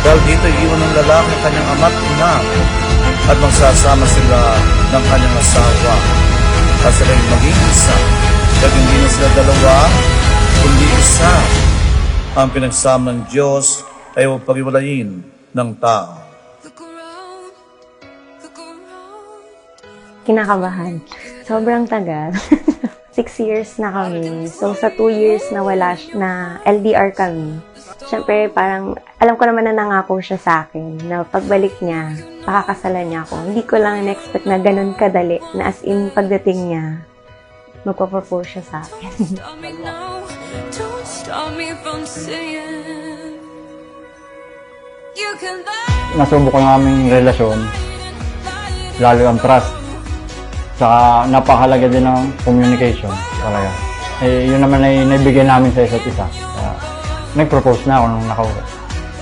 Dahil dito iiwan ng lalaki ng kanyang ama't ina at magsasama sila ng kanyang asawa. At sila'y maging isa. At hindi na sila dalawa, kundi isa. Ang pinagsama ng Diyos ay huwag pag-iwalayin ng tao. Kinakabahan. Sobrang tagal. 6 years na kami. So, sa 2 years na wala na LDR kami, syempre, parang alam ko naman na nangako siya sa akin na pagbalik niya, pakakasalan niya ako. Hindi ko lang na-expect na ganun kadali, na as in pagdating niya, magpa-propose siya sa akin. Nasubok ko ng aming relasyon, lalo ang trust. Saka napakahalaga din ng communication talaga. Eh, yun naman ay naibigay namin sa isa't isa. Kaya, nag-propose na ako nung nakauwi.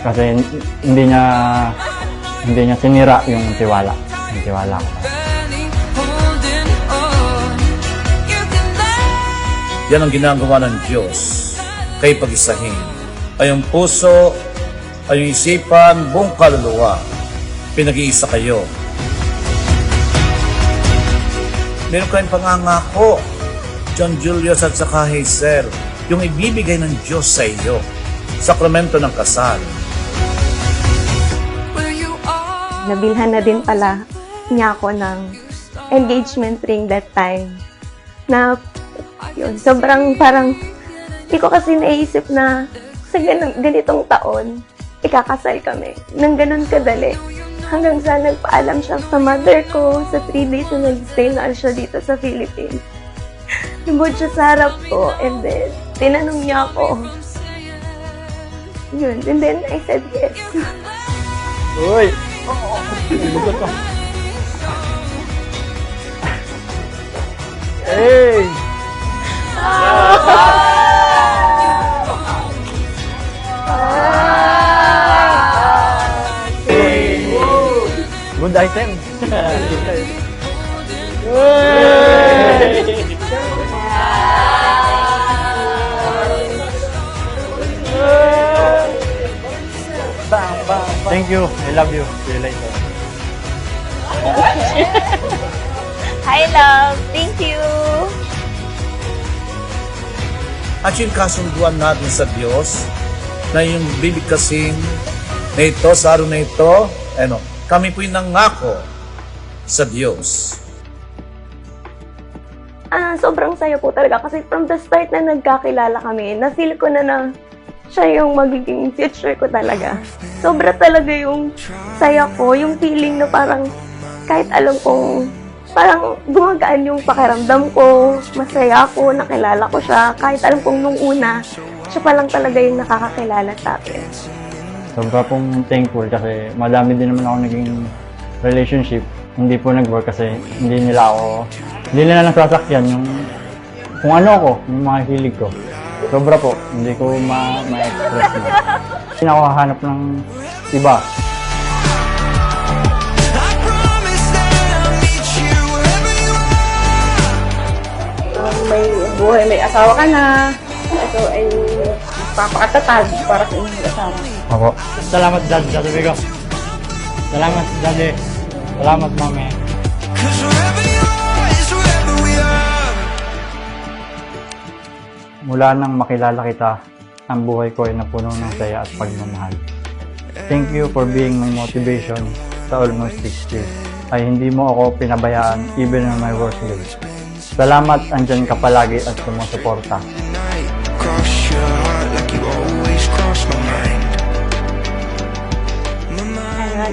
Kasi hindi niya sinira yung tiwala. Yung tiwala ko. Yan ang ginagawa ng Diyos kay pag-isahin. Ay ang puso, ay yung isipan, buong kaluluwa. Pinag-iisa kayo. Meron kayong pangangako, John Julius at saka Hazel, yung ibibigay ng Diyos sa iyo. Sakramento ng kasal. Nabilhan na din pala niya ako ng engagement ring that time. Na, yun, sobrang parang, hindi ko kasi naisip na sa ganitong taon, ikakasal kami. Nang ganun kadali. Hanggang sa nagpaalam siya sa mother ko sa 3 days na nag-stay na siya dito sa Philippines. Lumod siya sa harap ko and then tinanong niya ako. Yun, and then I said yes. Uy! Bugot ka. Hey! Good item. Thank you. I love you. See you later. Hi, love. Thank you. At yung kasunduan natin sa Diyos, na yung bibigkasin na ito, sa araw na ito, kami po'y nangako sa Diyos. Sobrang saya po talaga kasi from the start na nagkakilala kami, na-feel ko na siya yung magiging future ko talaga. Sobra talaga yung saya ko, yung feeling na parang kahit alam kong parang gumagaan yung pakiramdam ko, masaya ako, nakilala ko siya, kahit alam kong nung una, siya pa lang talaga yung nakakakilala sa akin. Sobra pong thankful kasi madami din naman ako naging relationship. Hindi po nag-work kasi hindi nila nasasakyan yung kung ano ako, yung mga hilig ko. Sobra po, hindi ko ma-express na. Hindi ako hahanap ng iba. May buhay, may asawa ka na. Ito ay papakatatag para sa inyong asawa. Ako. Salamat, Dad, sa sabi ko. Salamat, Daddy. Salamat, Mami. Mula nang makilala kita, ang buhay ko ay napuno ng saya at pagmamahal. Thank you for being my motivation sa almost 6 years. Ay hindi mo ako pinabayaan even on my worst days. Salamat, andyan ka palagi at sumusuporta.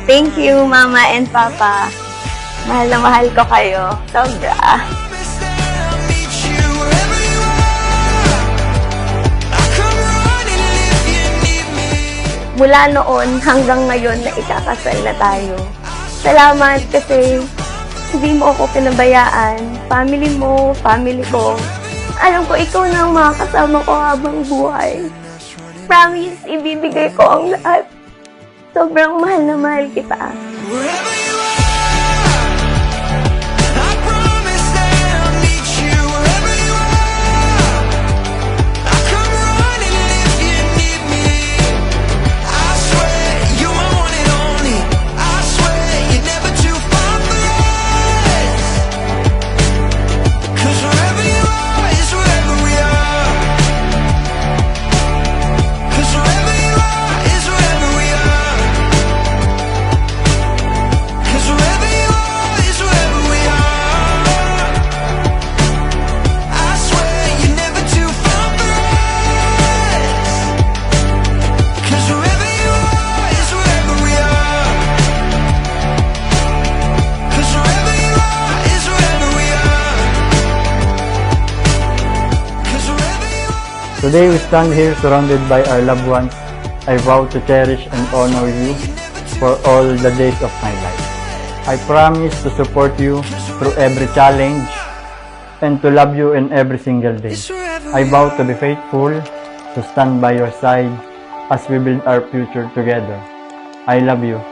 Thank you, Mama and Papa. Mahal na mahal ko kayo. Sobra. Mula noon hanggang ngayon na ikakasal na tayo. Salamat kasi hindi mo ako pinabayaan. Family mo, family ko. Alam ko, ikaw na ang makakasama ko habang buhay. Promise, ibibigay ko ang lahat. Sobrang mahal na mahal kita. You're my Today we stand here surrounded by our loved ones. I vow to cherish and honor you for all the days of my life. I promise to support you through every challenge and to love you in every single day. I vow to be faithful, to stand by your side as we build our future together. I love you.